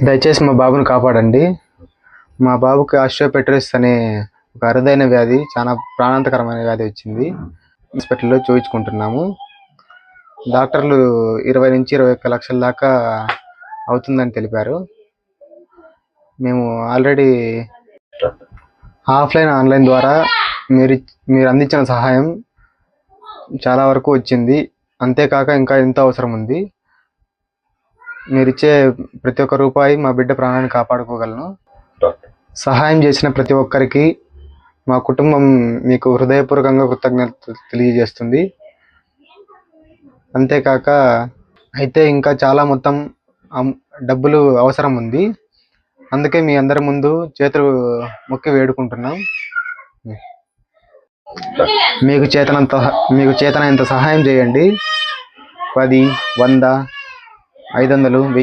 దయచేసి మా బాబుని కాపాడండి. మా బాబుకి ఆస్టియోపెట్రిస్ అనే ఒక అరుదైన వ్యాధి, చాలా ప్రాణాంతకరమైన వ్యాధి వచ్చింది. హాస్పిటల్లో చూయించుకుంటున్నాము. డాక్టర్లు 20 నుంచి 21 లక్షల దాకా అవుతుందని తెలిపారు. మేము ఆల్రెడీ ఆఫ్లైన్ ఆన్లైన్ ద్వారా మీరు అందించిన సహాయం చాలా వరకు వచ్చింది. అంతేకాక ఇంకా ఎంత అవసరం ఉంది. మీరిచ్చే ప్రతి ఒక్క రూపాయి మా బిడ్డ ప్రాణాన్ని కాపాడుకోగలను. సహాయం చేసిన ప్రతి ఒక్కరికి మా కుటుంబం మీకు హృదయపూర్వకంగా కృతజ్ఞతలు తెలియజేస్తుంది. అంతేకాక ఇంకా చాలా మొత్తం డబ్బులు అవసరం ఉంది. అందుకే మీ అందరి ముందు చేతులు మొక్కి వేడుకుంటున్నాం. మీకు చేతనంత సహాయం చేయండి. 10, 100, 500, 1000